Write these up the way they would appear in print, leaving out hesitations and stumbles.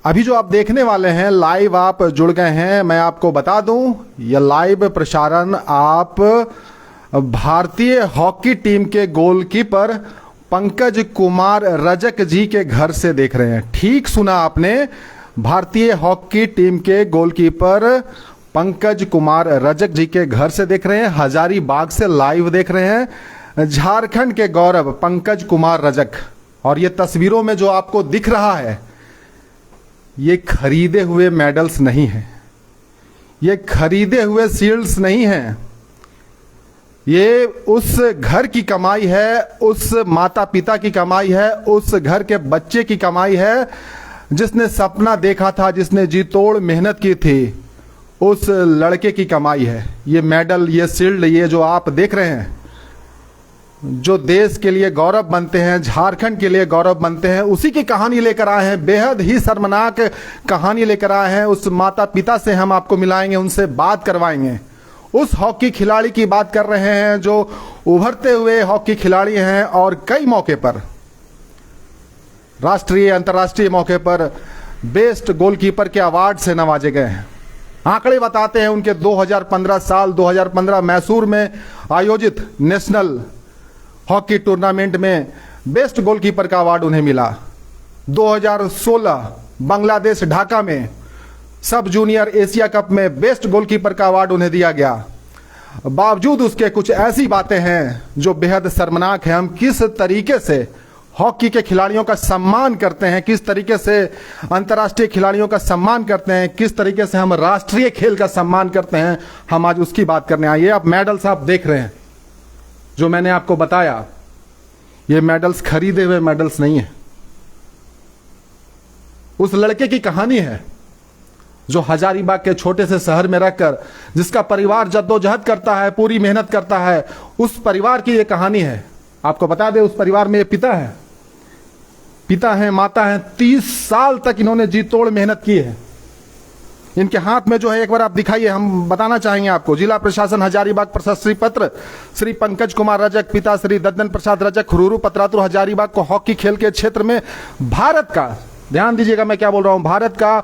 अभी जो आप देखने वाले हैं, लाइव आप जुड़ गए हैं, मैं आपको बता दूं यह लाइव प्रसारण आप भारतीय हॉकी टीम के गोलकीपर पंकज कुमार रजक जी के घर से देख रहे हैं। ठीक सुना आपने, भारतीय हॉकी टीम के गोलकीपर पंकज कुमार रजक जी के घर से देख रहे हैं। हजारीबाग से लाइव देख रहे हैं। झारखंड के गौरव पंकज कुमार रजक। और ये तस्वीरों में जो आपको दिख रहा है, ये खरीदे हुए मेडल्स नहीं हैं, ये खरीदे हुए शील्ड्स नहीं हैं, ये उस घर की कमाई है, उस माता पिता की कमाई है, उस घर के बच्चे की कमाई है जिसने सपना देखा था, जिसने जी तोड़ मेहनत की थी, उस लड़के की कमाई है। ये मेडल, ये शील्ड, ये जो आप देख रहे हैं, जो देश के लिए गौरव बनते हैं, झारखंड के लिए गौरव बनते हैं, उसी की कहानी लेकर आए हैं। बेहद ही शर्मनाक कहानी लेकर आए हैं। उस माता पिता से हम आपको मिलाएंगे, उनसे बात करवाएंगे। उस हॉकी खिलाड़ी की बात कर रहे हैं जो उभरते हुए हॉकी खिलाड़ी हैं और कई मौके पर, राष्ट्रीय अंतर्राष्ट्रीय मौके पर बेस्ट गोलकीपर के अवार्ड से नवाजे गए हैं। आंकड़े बताते हैं उनके 2015 मैसूर में आयोजित नेशनल हॉकी टूर्नामेंट में बेस्ट गोलकीपर का अवार्ड उन्हें मिला। 2016 बांग्लादेश ढाका में सब जूनियर एशिया कप में बेस्ट गोलकीपर का अवार्ड उन्हें दिया गया। बावजूद उसके कुछ ऐसी बातें हैं जो बेहद शर्मनाक है। हम किस तरीके से हॉकी के खिलाड़ियों का सम्मान करते हैं, किस तरीके से अंतर्राष्ट्रीय खिलाड़ियों का सम्मान करते हैं, किस तरीके से हम राष्ट्रीय खेल का सम्मान करते हैं, हम आज उसकी बात करने आए। ये आप मेडल्स आप देख रहे हैं जो मैंने आपको बताया, ये मेडल्स खरीदे हुए मेडल्स नहीं है। उस लड़के की कहानी है जो हजारीबाग के छोटे से शहर में रहकर, जिसका परिवार जद्दोजहद करता है, पूरी मेहनत करता है, उस परिवार की ये कहानी है। आपको बता दें, उस परिवार में ये पिता हैं, माता हैं। 30 साल तक इन्होंने जी तोड़ मेहनत की है। इनके हाथ में जो है, एक बार आप दिखाइए, हम बताना चाहेंगे आपको। जिला प्रशासन हजारीबाग प्रशस्ति पत्र श्री पंकज कुमार रजक, पिता श्री दद्दन प्रसाद रजक, हुरूरू पतरातुर हजारीबाग को हॉकी खेल के क्षेत्र में भारत का, ध्यान दीजिएगा मैं क्या बोल रहा हूं, भारत का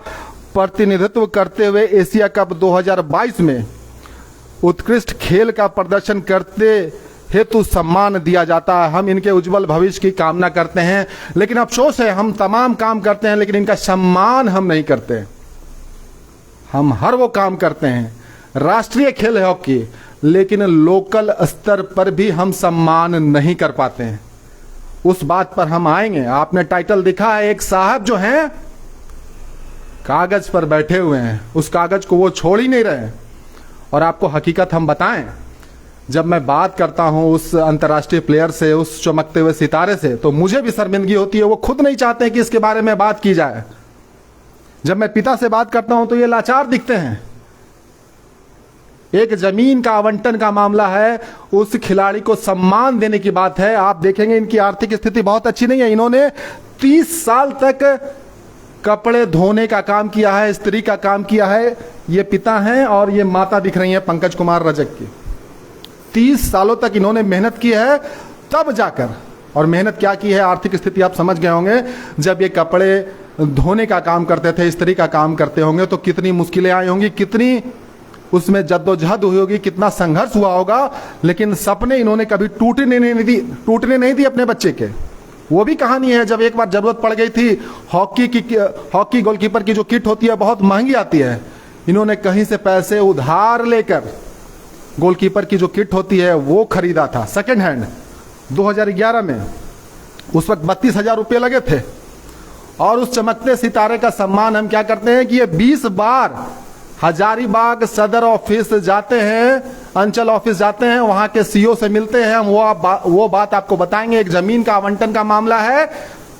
प्रतिनिधित्व करते हुए एशिया कप 2022 में उत्कृष्ट खेल का प्रदर्शन करते हेतु सम्मान दिया जाता है। हम इनके उज्जवल भविष्य की कामना करते हैं, लेकिन अफसोस है, हम तमाम काम करते हैं लेकिन इनका सम्मान हम नहीं करते। हम हर वो काम करते हैं, राष्ट्रीय खेल है हॉकी, लेकिन लोकल स्तर पर भी हम सम्मान नहीं कर पाते हैं। उस बात पर हम आएंगे। आपने टाइटल देखा है, एक साहब जो हैं कागज पर बैठे हुए हैं, उस कागज को वो छोड़ ही नहीं रहे। और आपको हकीकत हम बताएं, जब मैं बात करता हूं उस अंतर्राष्ट्रीय प्लेयर से, उस चमकते हुए सितारे से, तो मुझे भी शर्मिंदगी होती है। वो खुद नहीं चाहते कि इसके बारे में बात की जाए। जब मैं पिता से बात करता हूं तो ये लाचार दिखते हैं। एक जमीन का आवंटन का मामला है, उस खिलाड़ी को सम्मान देने की बात है। आप देखेंगे इनकी आर्थिक स्थिति बहुत अच्छी नहीं है। इन्होंने 30 साल तक कपड़े धोने का काम किया है, स्त्री का काम किया है। ये पिता हैं और ये माता दिख रही है पंकज कुमार रजक की। 30 सालों तक इन्होंने मेहनत की है, तब जाकर, और मेहनत क्या की है, आर्थिक स्थिति आप समझ गए होंगे। जब ये कपड़े धोने का काम करते थे, स्त्री का काम करते होंगे, तो कितनी मुश्किलें आई होंगी, कितनी उसमें जद्दोजहद हुई होगी, कितना संघर्ष हुआ होगा। लेकिन सपने इन्होंने कभी टूटने नहीं दी अपने बच्चे के। वो भी कहानी है, जब एक बार जरूरत पड़ गई थी, हॉकी गोलकीपर की जो किट होती है बहुत महंगी आती है, इन्होंने कहीं से पैसे उधार लेकर गोलकीपर की जो किट होती है वो खरीदा था, सेकेंड हैंड, 2011 में। उस वक्त 32,000 रुपये लगे थे। और उस चमकते सितारे का सम्मान हम क्या करते हैं कि ये 20 बार हजारीबाग सदर ऑफिस जाते हैं, अंचल ऑफिस जाते हैं, वहां के सीओ से मिलते हैं। हम वो बात आपको बताएंगे। एक जमीन का आवंटन का मामला है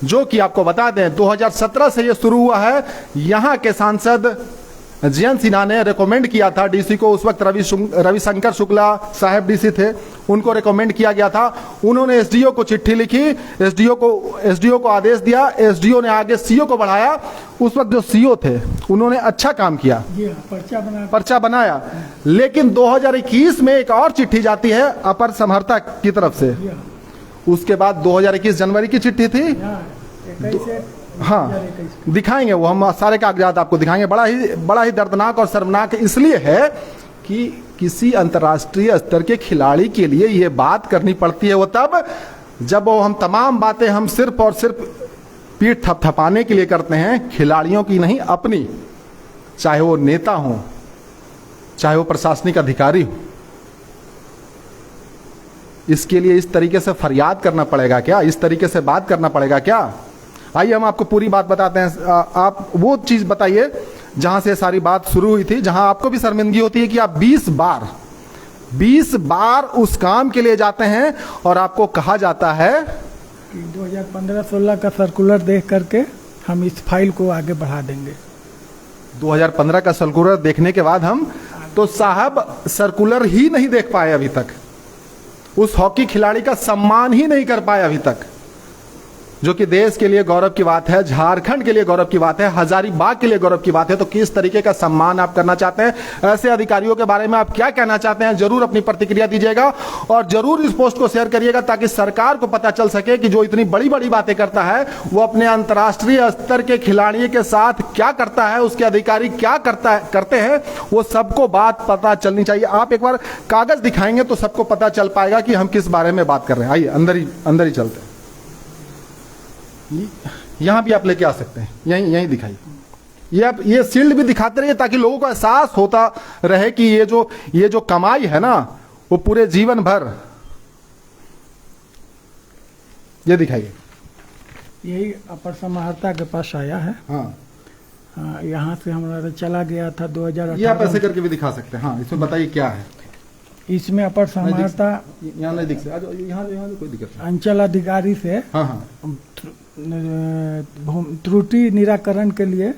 जो कि आपको बता दें 2017 से ये शुरू हुआ है। यहाँ के सांसद जयंत सिन्हा ने रेकमेंड किया था डीसी को, उस वक्त रविशंकर शुक्ला साहब डीसी थे, उनको रेकमेंड किया गया था। उन्होंने एसडीओ को चिट्ठी लिखी, एसडीओ को आदेश दिया, एसडीओ ने आगे सीओ को बढ़ाया। उस वक्त जो सीओ थे उन्होंने अच्छा काम किया, पर्चा बनाया। लेकिन 2021 में एक और चिट्ठी जाती है अपर समहर्ता की तरफ से। उसके बाद 2021 जनवरी की चिट्ठी थी, हाँ दिखाएंगे, वो हम सारे कागजात आपको दिखाएंगे। बड़ा ही दर्दनाक और शर्मनाक इसलिए है कि किसी अंतर्राष्ट्रीय स्तर के खिलाड़ी के लिए ये बात करनी पड़ती है वो तब जब वो हम तमाम बातें हम सिर्फ और सिर्फ पीठ थपथपाने के लिए करते हैं, खिलाड़ियों की नहीं अपनी, चाहे वो नेता हो, चाहे वो प्रशासनिक अधिकारी हो। इसके लिए इस तरीके से फरियाद करना पड़ेगा क्या? इस तरीके से बात करना पड़ेगा क्या? आइए हम आपको पूरी बात बताते हैं। आप वो चीज बताइए जहां से सारी बात शुरू हुई थी, जहां आपको भी शर्मिंदगी होती है कि आप 20 बार उस काम के लिए जाते हैं और आपको कहा जाता है कि 2015-16 का सर्कुलर देख करके हम इस फाइल को आगे बढ़ा देंगे। 2015 का सर्कुलर देखने के बाद हम तो साहब सर्कुलर ही नहीं देख पाए अभी तक, उस हॉकी खिलाड़ी का सम्मान ही नहीं कर पाए अभी तक, जो कि देश के लिए गौरव की बात है, झारखंड के लिए गौरव की बात है, हजारीबाग के लिए गौरव की बात है। तो किस तरीके का सम्मान आप करना चाहते हैं? ऐसे अधिकारियों के बारे में आप क्या कहना चाहते हैं? जरूर अपनी प्रतिक्रिया दीजिएगा और जरूर इस पोस्ट को शेयर करिएगा ताकि सरकार को पता चल सके कि जो इतनी बड़ी बड़ी बातें करता है वो अपने अंतर्राष्ट्रीय स्तर के खिलाड़ियों के साथ क्या करता है, उसके अधिकारी क्या करते हैं, वो सबको बात पता चलनी चाहिए। आप एक बार कागज दिखाएंगे तो सबको पता चल पाएगा कि हम किस बारे में बात कर रहे हैं। आइए अंदर ही चलते हैं। यहां भी आप लेके आ सकते हैं, यहीं दिखाइए। ये आप ये शील्ड भी दिखाते रहिए ताकि लोगों को एहसास होता रहे कि ये जो कमाई है ना वो पूरे जीवन भर। ये दिखाइए, यही अपर समाहर्ता के पास आया है। हाँ यहाँ से हमारा चला गया था 2018। ये आप ऐसे करके भी दिखा सकते हैं। हाँ इसमें बताइए क्या है इसमें। अपर समाहर्ता यहाँ नहीं दिख सकता, यहाँ कोई दिक्कत नहीं। अंचल अधिकारी से हाँ त्रुटि निराकरण के लिए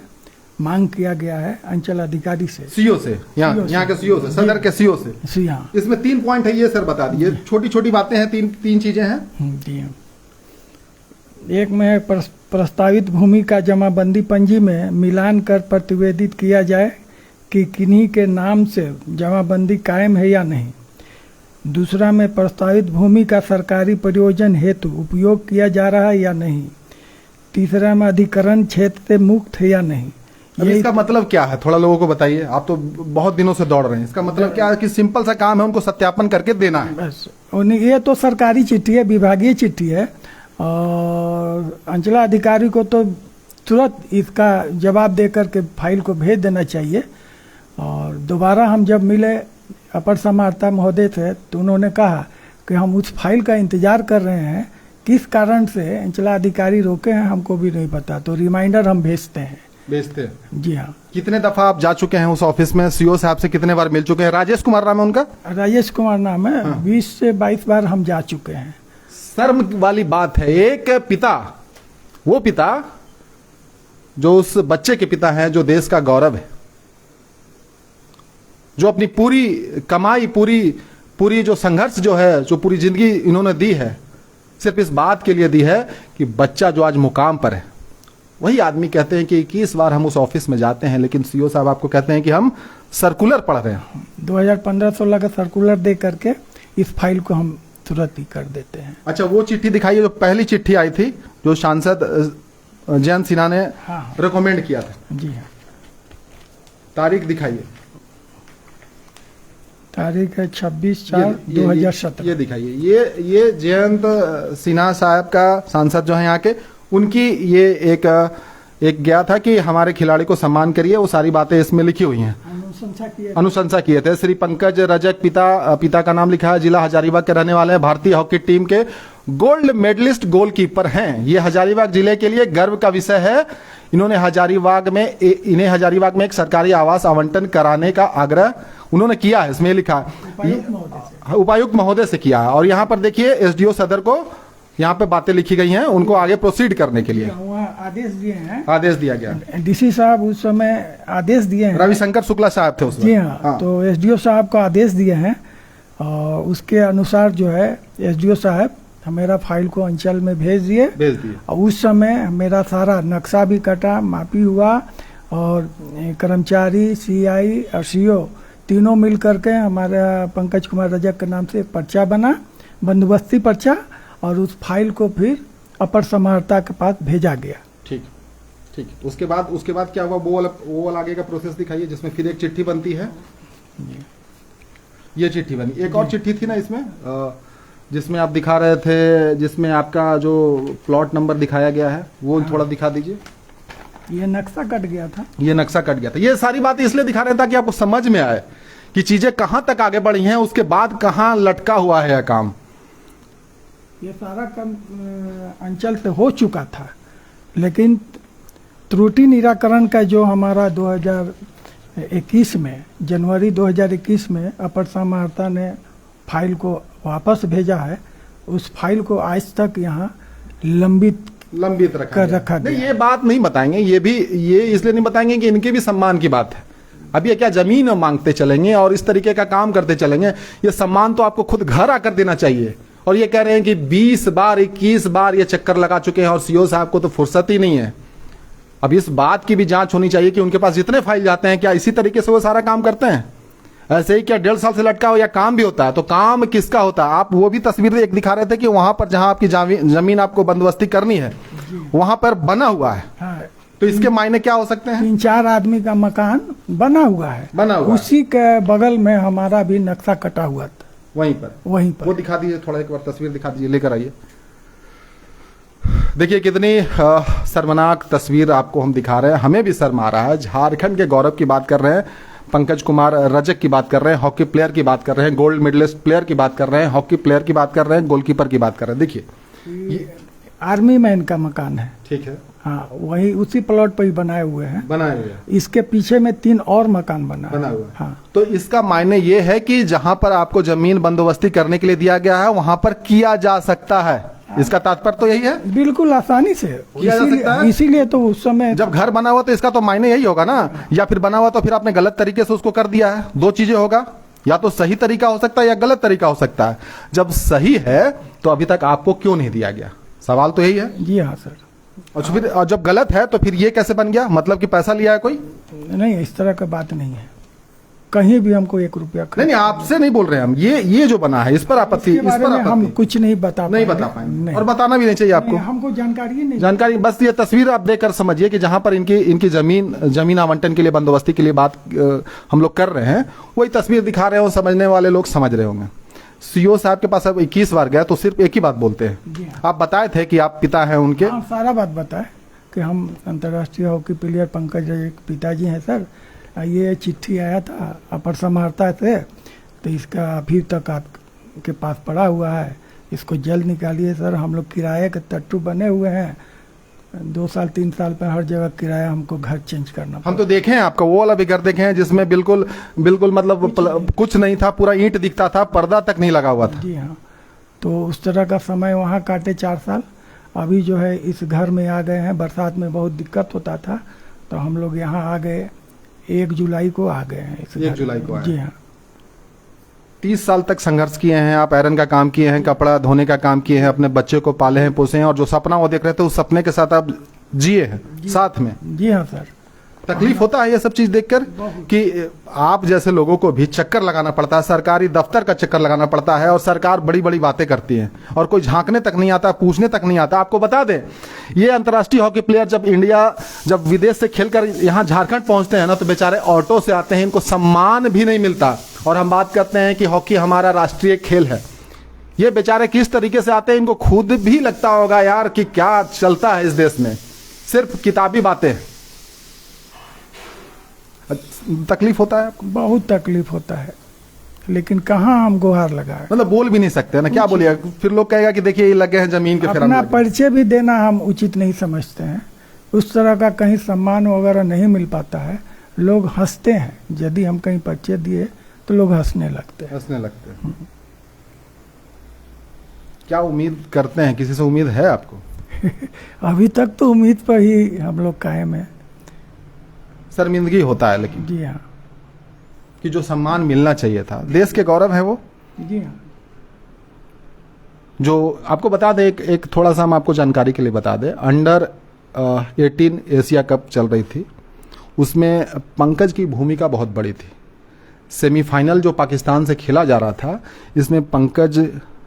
मांग किया गया है अंचल अधिकारी से, सीओ से, यहाँ के सीओ से, सदर के सीओ से। हाँ। इसमें 3 पॉइंट है, ये सर बता दिए। छोटी छोटी बातें हैं, तीन चीजें हैं। एक में प्रस्तावित भूमि का जमाबंदी पंजी में मिलान कर प्रतिवेदित किया जाए कि किन्हीं के नाम से जमाबंदी कायम है या नहीं। दूसरा में प्रस्तावित भूमि का सरकारी प्रयोजन हेतु उपयोग किया जा रहा है या नहीं। तीसरा में अधिकरण क्षेत्र से मुक्त है या नहीं। इसका मतलब क्या है थोड़ा लोगों को बताइए। आप तो बहुत दिनों से दौड़ रहे हैं, इसका मतलब क्या है? कि सिंपल सा काम है, उनको सत्यापन करके देना है बस। ये तो सरकारी चिट्ठी है, विभागीय चिट्ठी है और अंचलाधिकारी को तो तुरंत इसका जवाब दे करके फाइल को भेज देना चाहिए। और दोबारा हम जब मिले अपर समाहर्ता महोदय से तो उन्होंने कहा कि हम उस फाइल का इंतजार कर रहे हैं, किस कारण से अंचलाधिकारी रोके हैं हमको भी नहीं पता, तो रिमाइंडर हम भेजते हैं। जी हाँ। कितने दफा आप जा चुके हैं उस ऑफिस में? सीओ साहब से कितने बार मिल चुके हैं? राजेश कुमार नाम है उनका? राजेश कुमार नाम है। हाँ। 20 से 22 बार हम जा चुके हैं। शर्म वाली बात है, एक पिता, वो पिता जो उस बच्चे के पिता हैं जो देश का गौरव है, जो अपनी पूरी कमाई, पूरी जो संघर्ष जो है, जो पूरी जिंदगी इन्होंने दी है, सिर्फ इस बात के लिए दी है कि बच्चा जो आज मुकाम पर है, वही आदमी कहते हैं कि 21 बार हम उस ऑफिस में जाते हैं, लेकिन सीओ साहब आपको कहते हैं कि हम सर्कुलर पढ़ रहे हैं। 2015-16 का सर्कुलर दे करके इस फाइल को हम तुरंत ही कर देते हैं। अच्छा, वो चिट्ठी दिखाइए जो पहली चिट्ठी आई थी, जो सांसद जयंत सिन्हा ने रिकमेंड किया था। जी हाँ। तारीख दिखाइए। तारीख है 26/4/2017। ये दिखाइए। ये जयंत सिन्हा साहब का, सांसद जो है यहाँ के, उनकी ये एक गया था कि हमारे खिलाड़ी को सम्मान करिए, वो सारी बातें इसमें लिखी हुई हैं। अनुशंसा किए थे। श्री पंकज रजक, पिता का नाम लिखा है, जिला हजारीबाग के रहने वाले हैं, भारतीय हॉकी टीम के गोल्ड मेडलिस्ट गोलकीपर हैं। ये हजारीबाग जिले के लिए गर्व का विषय है। इन्हें हजारीबाग में एक सरकारी आवास आवंटन कराने का आग्रह उन्होंने किया है, इसमें लिखा है उपायुक्त महोदय से किया है। और यहाँ पर देखिए एसडीओ सदर को यहाँ पे बातें लिखी गई हैं, उनको आगे प्रोसीड करने के लिए आदेश दिए हैं। आदेश दिया गया। डीसी साहब उस समय आदेश दिए हैं। रविशंकर शुक्ला साहब थे उसमें। जी हाँ। तो एसडीओ साहब को आदेश दिए हैं और उसके अनुसार जो है एसडीओ साहब मेरा फाइल को अंचल में भेज दिए। और उस समय मेरा सारा नक्शा भी कटा, मापी हुआ और कर्मचारी, सीआई और सीओ तीनों मिल करके हमारा पंकज कुमार रजक के नाम से एक पर्चा बना, बंदोबस्ती पर्चा, और उस फाइल को फिर अपर समाहर्ता के पास भेजा गया। ठीक। ठीक है, उसके बाद क्या हुआ? वो वाला आगे का प्रोसेस दिखाइए, जिसमें फिर एक चिट्ठी बनती है। ये चिट्ठी बनी, एक और चिट्ठी थी ना इसमें, जिसमें आप दिखा रहे थे, जिसमें आपका जो प्लॉट नंबर दिखाया गया है वो थोड़ा दिखा दीजिए। ये नक्शा कट गया था। ये नक्शा कट गया था। ये सारी बातें इसलिए दिखा रहे हैं ताकि आपको समझ में आए कि चीजें कहां तक आगे बढ़ी हैं, उसके बाद कहां लटका हुआ है यह काम। ये सारा काम अंचल से हो चुका था, लेकिन त्रुटि निराकरण का जो हमारा 2021 में, जनवरी 2021 में अपर समाहर्ता ने फाइल को वापस भेजा है, उस फाइल को आज तक यहाँ लंबित रखा गया। नहीं, ये बात नहीं बताएंगे, ये इसलिए नहीं बताएंगे कि इनके भी सम्मान की बात है। अब ये क्या जमीन मांगते चलेंगे और इस तरीके का काम करते चलेंगे? ये सम्मान तो आपको खुद घर आकर देना चाहिए। और ये कह रहे हैं कि 20 बार 21 बार ये चक्कर लगा चुके हैं और सीओ साहब को तो फुर्सत ही नहीं है। अब इस बात की भी जांच होनी चाहिए कि उनके पास जितने फाइल जाते हैं क्या इसी तरीके से वो सारा काम करते हैं? ऐसे ही क्या 1.5 साल से लटका हो या काम भी होता है? तो काम किसका होता है? आप वो भी तस्वीर एक दिखा रहे थे कि वहां पर जहां आपकी जमीन आपको बंदोबस्ती करनी है वहां पर बना हुआ है। हाँ, तो इसके मायने क्या हो सकते हैं? 3-4 आदमी का मकान बना हुआ है, उसी के बगल में हमारा भी नक्शा कटा हुआ था। वहीं पर वो दिखा दीजिए, थोड़ा एक बार तस्वीर दिखा दीजिए, लेकर आइए। देखिए कितनी शर्मनाक तस्वीर आपको हम दिखा रहे हैं। हमें भी शर्म आ रहा है। झारखंड के गौरव की बात कर रहे हैं, पंकज कुमार रजक की बात कर रहे हैं, हॉकी प्लेयर की बात कर रहे हैं, गोल्ड मेडलिस्ट प्लेयर की बात कर रहे हैं, हॉकी प्लेयर की बात कर रहे हैं, गोलकीपर की बात कर रहे हैं। देखिए आर्मी मैन का मकान है, ठीक है, हाँ, वही उसी प्लॉट पर ही बनाए हुए हैं। हैं। इसके पीछे में 3 और मकान बना हुआ है। हाँ। तो इसका मायने ये है कि जहां पर आपको जमीन बंदोबस्ती करने के लिए दिया गया है वहां पर किया जा सकता है। इसका तात्पर्य तो यही है, बिल्कुल आसानी से किया जा सकता है। इसीलिए तो उस समय जब घर बना हुआ तो इसका तो मायने यही होगा ना, या फिर बना हुआ तो फिर आपने गलत तरीके से उसको कर दिया है। 2 चीजें होगा, या तो सही तरीका हो सकता है या गलत तरीका हो सकता है। जब सही है तो अभी तक आपको क्यों नहीं दिया गया? सवाल तो यही है। जी हाँ सर। और फिर जब गलत है तो फिर ये कैसे बन गया? मतलब कि पैसा लिया है कोई? नहीं, इस तरह का बात नहीं है, कहीं भी हमको 1 रुपया नहीं, आपसे नहीं बोल रहे हम। ये जो बना है इस पर आपत्ति, हम कुछ नहीं बता पाएंगे और बताना भी नहीं चाहिए आपको। हमको जानकारी नहीं, जानकारी बस ये तस्वीर आप देखकर समझिए कि जहां पर इनकी जमीन आवंटन के लिए, बंदोबस्ती के लिए बात हम लोग कर रहे हैं, वही तस्वीर दिखा रहे हो। समझने वाले लोग समझ रहे होंगे। सीओ साहब के पास अब 21 बार गया तो सिर्फ एक ही बात बोलते हैं। आप बताए थे कि आप पिता हैं उनके। हाँ, सारा बात बताए कि हम अंतर्राष्ट्रीय हॉकी प्लेयर पंकज के पिताजी हैं सर। ये चिट्ठी आया था अपर समाहर्ता से, तो इसका अभी तक आपके पास पड़ा हुआ है, इसको जल्द निकालिए सर। हम लोग किराए के टट्टू बने हुए हैं, 2 साल 3 साल पर हर जगह किराया हमको घर चेंज करना। हम तो देखे हैं आपका वो वाला भी घर देखे हैं जिसमें बिल्कुल मतलब कुछ नहीं था, पूरा ईंट दिखता था, पर्दा तक नहीं लगा हुआ था। जी हाँ, तो उस तरह का समय वहाँ काटे 4 साल। अभी जो है इस घर में आ गए हैं। बरसात में बहुत दिक्कत होता था तो हम लोग यहाँ आ गए, 1 जुलाई को आ गए हैं। 1 जुलाई को जी हाँ। 30 साल तक संघर्ष किए हैं आप, आयरन का काम किए हैं, कपड़ा धोने का काम किए हैं, अपने बच्चे को पाले हैं, पोसे हैं, और जो सपना वो देख रहे थे उस सपने के साथ आप जिए हैं साथ में। जी हाँ सर। तकलीफ होता है ये सब चीज देखकर कि आप जैसे लोगों को भी चक्कर लगाना पड़ता है, सरकारी दफ्तर का चक्कर लगाना पड़ता है, और सरकार बड़ी बड़ी बातें करती है और कोई झांकने तक नहीं आता, पूछने तक नहीं आता। आपको बता दें, ये अंतर्राष्ट्रीय हॉकी प्लेयर जब विदेश से खेलकर यहाँ झारखंड पहुंचते हैं ना, तो बेचारे ऑटो से आते हैं, इनको सम्मान भी नहीं मिलता। और हम बात करते हैं कि हॉकी हमारा राष्ट्रीय खेल है। ये बेचारे किस तरीके से आते हैं, इनको खुद भी लगता होगा यार कि क्या चलता है इस देश में, सिर्फ किताबी बातें। तकलीफ होता है आपको? बहुत तकलीफ होता है, लेकिन कहाँ हम गुहार लगाए, मतलब बोल भी नहीं सकते ना, क्या बोलिए? फिर लोग कहेगा कि देखिए ये लगे हैं जमीन के। अपना परिचय भी देना हम उचित नहीं समझते हैं। उस तरह का कहीं सम्मान वगैरह नहीं मिल पाता है। लोग हंसते हैं, यदि हम कहीं परिचय दिए तो लोग हंसने लगते हैं। क्या उम्मीद करते हैं? किसी से उम्मीद है आपको? अभी तक तो उम्मीद पर ही हम लोग कायम है। शर्मिंदगी होता है लेकिन, जी हाँ, कि जो सम्मान मिलना चाहिए था, देश के गौरव है वो। जी हाँ। जो आपको बता दें, एक थोड़ा सा हम आपको जानकारी के लिए बता दें, अंडर 18 एशिया कप चल रही थी, उसमें पंकज की भूमिका बहुत बड़ी थी। सेमीफाइनल जो पाकिस्तान से खेला जा रहा था, इसमें पंकज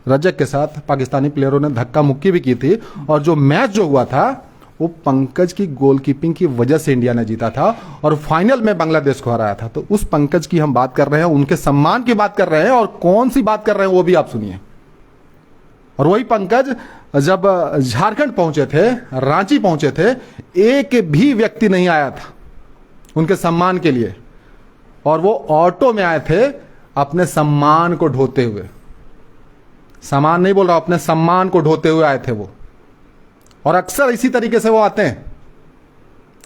रजक के साथ पाकिस्तानी प्लेयरों ने धक्का मुक्की भी की थी, और जो मैच जो हुआ था वो पंकज की गोलकीपिंग की वजह से इंडिया ने जीता था और फाइनल में बांग्लादेश को हराया था। तो उस पंकज की हम बात कर रहे हैं, उनके सम्मान की बात कर रहे हैं, और कौन सी बात कर रहे हैं वो भी आप सुनिए। और वही पंकज जब झारखंड पहुंचे थे, रांची पहुंचे थे, एक भी व्यक्ति नहीं आया था उनके सम्मान के लिए, और वो ऑटो में आए थे अपने सम्मान को ढोते हुए। सम्मान नहीं बोल रहा, अपने सम्मान को ढोते हुए आए थे वो। और अक्सर इसी तरीके से वो आते हैं,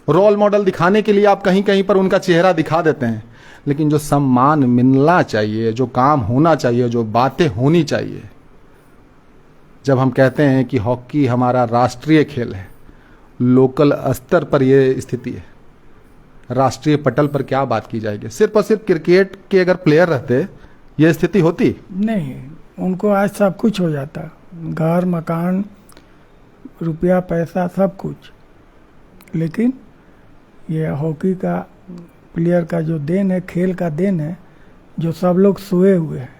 रोल मॉडल दिखाने के लिए आप कहीं कहीं पर उनका चेहरा दिखा देते हैं, लेकिन जो सम्मान मिलना चाहिए, जो काम होना चाहिए, जो बातें होनी चाहिए, जब हम कहते हैं कि हॉकी हमारा राष्ट्रीय खेल है, लोकल स्तर पर यह स्थिति है, राष्ट्रीय पटल पर क्या बात की जाएगी? सिर्फ और सिर्फ क्रिकेट के अगर प्लेयर रहते ये स्थिति होती नहीं। उनको आज सब कुछ हो जाता, घर मकान रुपया पैसा सब कुछ, लेकिन ये हॉकी का प्लेयर का जो देन है, खेल का देन है, जो सब लोग सोए हुए हैं।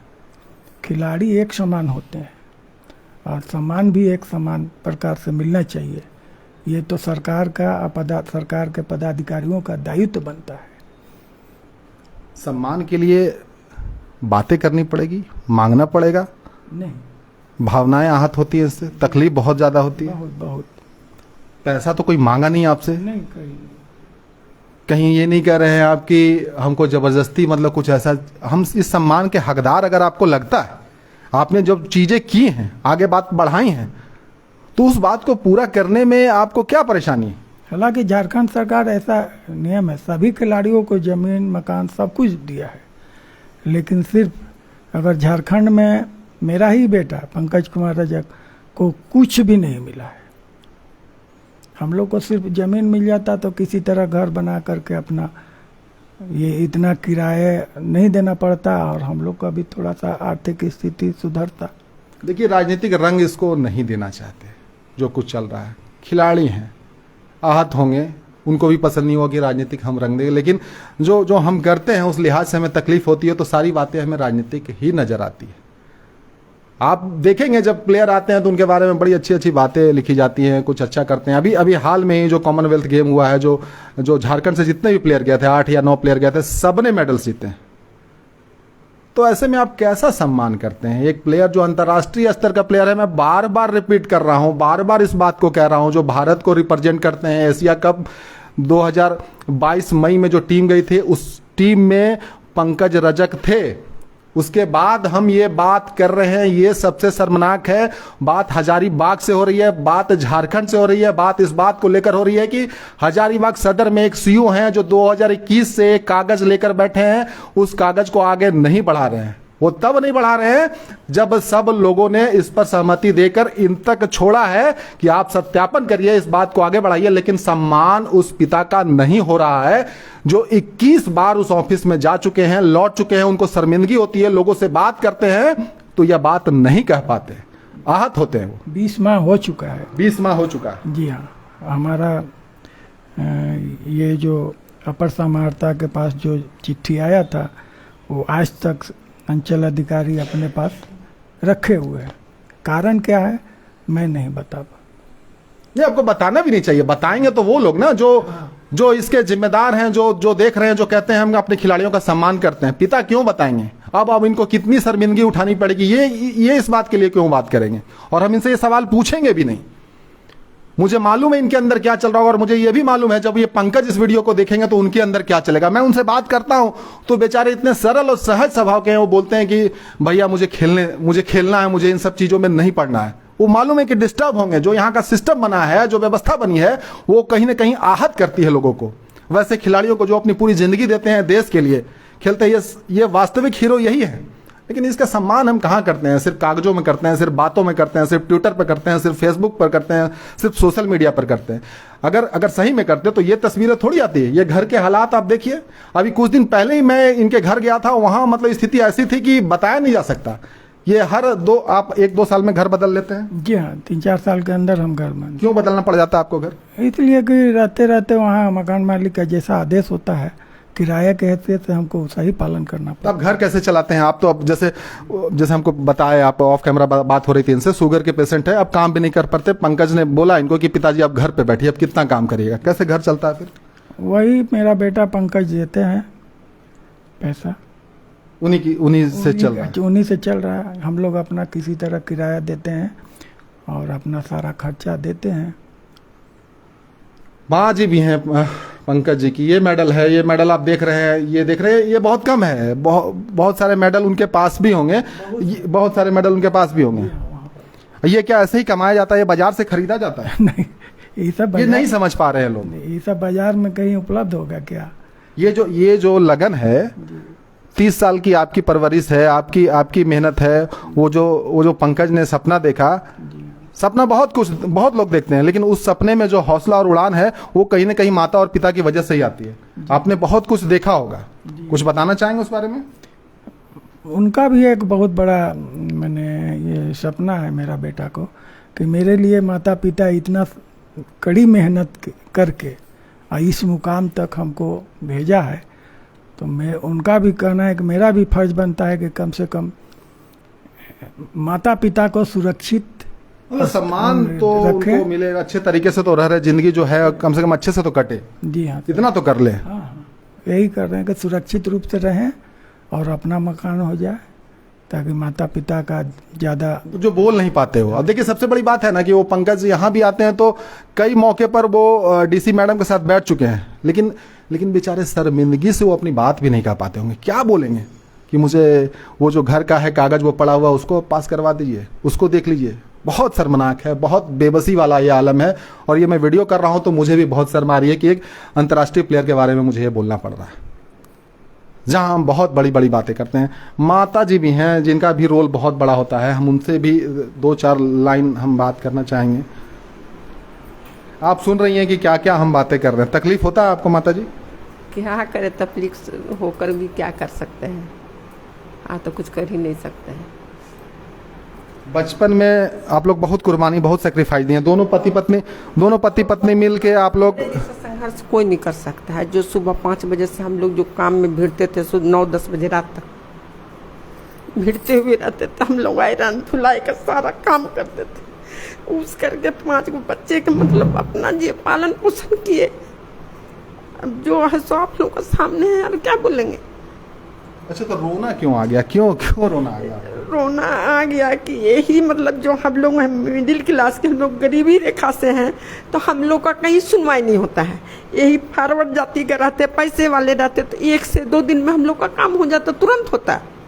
खिलाड़ी एक समान होते हैं और सम्मान भी एक समान प्रकार से मिलना चाहिए। ये तो सरकार का सरकार के पदाधिकारियों का दायित्व बनता है। सम्मान के लिए बातें करनी पड़ेगी, मांगना पड़ेगा, नहीं, भावनाएं आहत होती है, इससे तकलीफ बहुत ज्यादा होती है। बहुत बहुत। पैसा तो कोई मांगा नहीं आपसे, नहीं, कहीं ये नहीं कह रहे हैं आप कि हमको जबरदस्ती, मतलब कुछ ऐसा। हम इस सम्मान के हकदार अगर आपको लगता है, आपने जो चीजें की हैं, आगे बात बढ़ाई हैं, तो उस बात को पूरा करने में आपको क्या परेशानी है? हालांकि झारखंड सरकार ऐसा नियम है, सभी खिलाड़ियों को जमीन मकान सब कुछ दिया है, लेकिन सिर्फ अगर झारखंड में मेरा ही बेटा पंकज कुमार रजक को कुछ भी नहीं मिला है। हम लोग को सिर्फ जमीन मिल जाता तो किसी तरह घर बना करके अपना ये इतना किराया नहीं देना पड़ता और हम लोग का भी थोड़ा सा आर्थिक स्थिति सुधरता। देखिए, राजनीतिक रंग इसको नहीं देना चाहते। जो कुछ चल रहा है, खिलाड़ी हैं, आहत होंगे, उनको भी पसंद नहीं होगा कि राजनीतिक हम रंग देंगे, लेकिन जो हम करते हैं उस लिहाज से हमें तकलीफ होती है, तो सारी बातें हमें राजनीतिक ही नजर आती है। आप देखेंगे जब प्लेयर आते हैं तो उनके बारे में बड़ी अच्छी अच्छी बातें लिखी जाती हैं, कुछ अच्छा करते हैं। अभी हाल में ही जो कॉमनवेल्थ गेम हुआ है, जो झारखंड से जितने भी प्लेयर गए थे, 8 या 9 प्लेयर गए थे, सबने मेडल्स जीते हैं। तो ऐसे में आप कैसा सम्मान करते हैं एक प्लेयर जो अंतर्राष्ट्रीय स्तर का प्लेयर है? मैं बार बार रिपीट कर रहा हूं, बार बार इस बात को कह रहा हूं, जो भारत को रिप्रेजेंट करते हैं। एशिया कप 2022 मई में जो टीम गई थी, उस टीम में पंकज रजक थे। उसके बाद हम ये बात कर रहे हैं, ये सबसे शर्मनाक है। बात हजारीबाग से हो रही है, बात झारखंड से हो रही है, बात इस बात को लेकर हो रही है कि हजारीबाग सदर में एक सीईओ हैं जो 2021 से एक कागज लेकर बैठे हैं, उस कागज को आगे नहीं बढ़ा रहे हैं। वो तब नहीं बढ़ा रहे हैं जब सब लोगों ने इस पर सहमति देकर इन तक छोड़ा है कि आप सत्यापन करिए, इस बात को आगे बढ़ाइए। लेकिन सम्मान उस पिता का नहीं हो रहा है जो 21 बार उस ऑफिस में जा चुके हैं, लौट चुके हैं। उनको शर्मिंदगी होती है, लोगों से बात करते हैं तो यह बात नहीं कह पाते, आहत होते हैं। वो 20 माह हो चुका है। 20 माह हो चुका है। जी हाँ। हमारा ये जो अपर समाहर्ता के पास जो चिट्ठी आया था, वो आज तक अंचल अधिकारी अपने पास रखे हुए हैं। कारण क्या है मैं नहीं बता पा। ये आपको बताना भी नहीं चाहिए। बताएंगे तो वो लोग ना जो इसके जिम्मेदार हैं, जो देख रहे हैं, जो कहते हैं हम अपने खिलाड़ियों का सम्मान करते हैं। पिता क्यों बताएंगे? अब इनको कितनी शर्मिंदगी उठानी पड़ेगी, ये इस बात के लिए क्यों बात करेंगे? और हम इनसे ये सवाल पूछेंगे भी नहीं। मुझे मालूम है इनके अंदर क्या चल रहा होगा, और मुझे ये भी मालूम है जब ये पंकज इस वीडियो को देखेंगे तो उनके अंदर क्या चलेगा। मैं उनसे बात करता हूं तो बेचारे इतने सरल और सहज स्वभाव के हैं। वो बोलते हैं कि भैया मुझे खेलना है, मुझे इन सब चीजों में नहीं पड़ना है। वो मालूम है कि डिस्टर्ब होंगे। जो यहाँ का सिस्टम बना है, जो व्यवस्था बनी है, वो कहीं ना कहीं आहत करती है लोगों को। वैसे खिलाड़ियों को जो अपनी पूरी जिंदगी देते हैं देश के लिए, खेलते हैं, ये वास्तविक हीरो यही है। लेकिन इसका सम्मान हम कहाँ करते हैं? सिर्फ कागजों में करते हैं, सिर्फ बातों में करते हैं, सिर्फ ट्विटर पर करते हैं, सिर्फ फेसबुक पर करते हैं, सिर्फ सोशल मीडिया पर करते हैं। अगर सही में करते तो ये तस्वीरें थोड़ी आती है। ये घर के हालात आप देखिए। अभी कुछ दिन पहले ही मैं इनके घर गया था, वहां मतलब स्थिति ऐसी थी कि बताया नहीं जा सकता। ये हर आप 1-2 साल में घर बदल लेते हैं? जी हाँ, 3-4 साल के अंदर हम घर बन। क्यों बदलना पड़ जाता है आपको घर? इसलिए कि रहते रहते वहाँ मकान मालिक का जैसा आदेश होता है किराया के हैसियत से हमको सही पालन करना तो आप घर कैसे चलाते हैं? आप तो अब जैसे जैसे हमको बताया, आप ऑफ कैमरा बात हो रही थी इनसे, शुगर के पेशेंट है, अब काम भी नहीं कर पाते। पंकज ने बोला इनको कि पिताजी आप घर पे बैठिए, अब कितना काम करिएगा, कैसे घर चलता है फिर? वही मेरा बेटा पंकज देते हैं पैसा, उन्हीं से चल रहा है। उन्हीं से चल रहा है। हम लोग अपना किसी तरह किराया देते हैं और अपना सारा खर्चा देते हैं। माँ जी भी हैं पंकज जी की, ये मेडल है, ये मेडल आप देख रहे हैं, ये देख रहे हैं, ये बहुत कम है, बहुत सारे मेडल उनके पास भी होंगे, बहुत सारे मेडल उनके पास भी होंगे। ये क्या ऐसे ही कमाया जाता है, ये बाजार से खरीदा जाता है? नहीं, ये सब ये नहीं समझ पा रहे हैं लोग। ये सब बाजार में कहीं उपलब्ध होगा क्या? ये जो लगन है, 30 साल की आपकी परवरिश है, आपकी मेहनत है, वो जो पंकज ने सपना देखा, सपना बहुत लोग देखते हैं, लेकिन उस सपने में जो हौसला और उड़ान है वो कहीं ना कहीं माता और पिता की वजह से ही आती है। आपने बहुत कुछ देखा होगा, कुछ बताना चाहेंगे उस बारे में? उनका भी एक बहुत बड़ा मैंने ये सपना है मेरा बेटा को, कि मेरे लिए माता पिता इतना कड़ी मेहनत करके इस मुकाम तक हमको भेजा है, तो मैं उनका भी कहना है कि मेरा भी फर्ज बनता है कि कम से कम माता पिता को सुरक्षित सम्मान तो उनको मिले, अच्छे तरीके से तो रह रहे, जिंदगी जो है कम से कम अच्छे से तो कटे। जी हाँ, इतना तो कर ले। हाँ, यही कर रहे हैं कि सुरक्षित रूप से रहें और अपना मकान हो जाए, ताकि माता पिता का ज़्यादा जो बोल नहीं पाते हो। अब देखिए सबसे बड़ी बात है ना कि वो पंकज यहाँ भी आते हैं तो कई मौके पर वो डीसी मैडम के साथ बैठ चुके हैं, लेकिन बेचारे शर्मिंदगी से वो अपनी बात भी नहीं कह पाते होंगे। क्या बोलेंगे कि मुझे वो जो घर का है कागज वो पड़ा हुआ उसको पास करवा दीजिए, उसको देख लीजिए। बहुत शर्मनाक है, बहुत बेबसी वाला ये आलम है। और ये मैं वीडियो कर रहा हूं तो मुझे भी बहुत शर्म आ रही है कि एक अंतर्राष्ट्रीय प्लेयर के बारे में मुझे ये बोलना पड़ रहा है, जहां हम बहुत बड़ी बड़ी बातें करते हैं। माता जी भी हैं जिनका भी रोल बहुत बड़ा होता है, हम उनसे भी 2-4 लाइन हम बात करना चाहेंगे। आप सुन रही हैं कि क्या क्या हम बातें कर रहे हैं। तकलीफ होता है आपको माता जी? क्या करे, तकलीफ होकर भी क्या कर सकते हैं, तो कुछ कर ही नहीं सकते हैं। बचपन में आप लोग बहुत कुर्बानी, बहुत सेक्रीफाइस दिए, दोनों पति पत्नी मिल के आप लोग। संघर्ष कोई नहीं कर सकता है। जो सुबह 5 बजे से हम लोग जो काम में भिड़ते थे, 9-10 बजे रात तक भिड़ते हुए रहते थे हम लोग, आयरन धुलाई का सारा काम करते थे। उस करके 5 बच्चे के मतलब अपना जी पालन पोषण किए। अब जो है सो आप लोग के सामने है, अब क्या बोलेंगे। अच्छा, तो रोना क्यों आ गया? क्यों रोना आ गया? रोना आ गया कि यही मतलब जो हम लोग हैं मिडिल क्लास के, हम लोग गरीबी रेखा से हैं, तो हम लोग का कहीं सुनवाई नहीं होता है। यही फॉरवर्ड जाति के रहते, पैसे वाले रहते, तो 1 से 2 दिन में हम लोग का काम हो जाता, तुरंत होता है।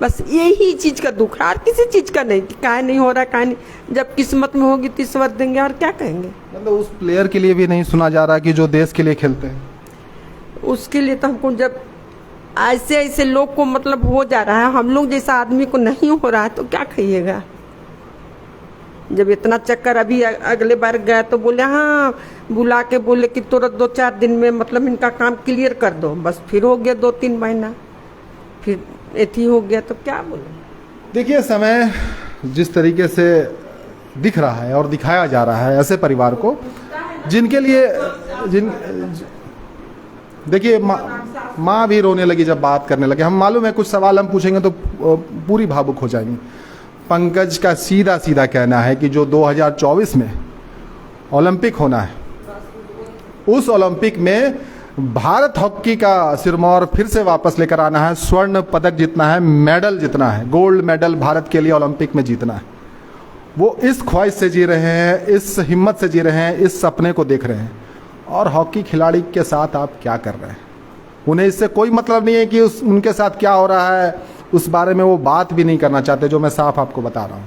बस यही चीज का दुख है और किसी चीज का नहीं, काहे नहीं हो रहा, काहे नहीं। जब किस्मत में होगी तो ईश्वर देंगे, और क्या कहेंगे। मतलब उस प्लेयर के लिए भी नहीं सुना जा रहा कि जो देश के लिए खेलते हैं, उसके लिए तो हमको जब ऐसे लोग को मतलब हो जा रहा है, हम लोग जैसा आदमी को नहीं हो रहा है, तो क्या कहिएगा। जब इतना चक्कर, अभी अगले बार गया तो बोले हाँ, बुला के बोले कि तुरंत 2-4 दिन में मतलब इनका काम क्लियर कर दो। बस फिर हो गया 2-3 महीना, फिर एथी हो गया, तो क्या बोले। देखिए समय जिस तरीके से दिख रहा है और दिखाया जा रहा है ऐसे परिवार को, जिनके लिए देखिए माँ भी रोने लगी जब बात करने लगे। हम मालूम है कुछ सवाल हम पूछेंगे तो पूरी भावुक हो जाएंगी। पंकज का सीधा कहना है कि जो 2024 में ओलंपिक होना है, उस ओलंपिक में भारत हॉकी का सिरमौर फिर से वापस लेकर आना है, स्वर्ण पदक जीतना है, मेडल जीतना है, गोल्ड मेडल भारत के लिए ओलंपिक में जीतना है। वो इस ख्वाहिश से जी रहे हैं, इस हिम्मत से जी रहे हैं, इस सपने को देख रहे हैं। और हॉकी खिलाड़ी के साथ आप क्या कर रहे हैं, उन्हें इससे कोई मतलब नहीं है कि उनके साथ क्या हो रहा है, उस बारे में वो बात भी नहीं करना चाहते, जो मैं साफ आपको बता रहा हूँ।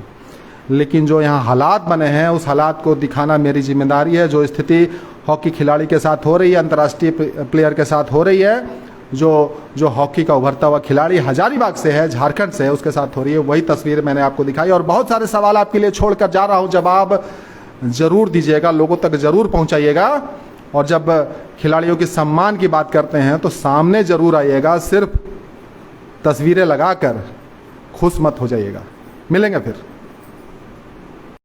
लेकिन जो यहाँ हालात बने हैं, उस हालात को दिखाना मेरी जिम्मेदारी है। जो स्थिति हॉकी खिलाड़ी के साथ हो रही है, अंतर्राष्ट्रीय प्लेयर के साथ हो रही है, जो हॉकी का उभरता हुआ खिलाड़ी हजारीबाग से है, झारखंड से है, उसके साथ हो रही है, वही तस्वीर मैंने आपको दिखाई। और बहुत सारे सवाल आपके लिए छोड़कर जा रहा हूँ, जवाब जरूर दीजिएगा, लोगों तक जरूर पहुँचाइएगा। और जब खिलाड़ियों के सम्मान की बात करते हैं तो सामने जरूर आइएगा, सिर्फ तस्वीरें लगाकर खुश मत हो जाइएगा। मिलेंगे फिर।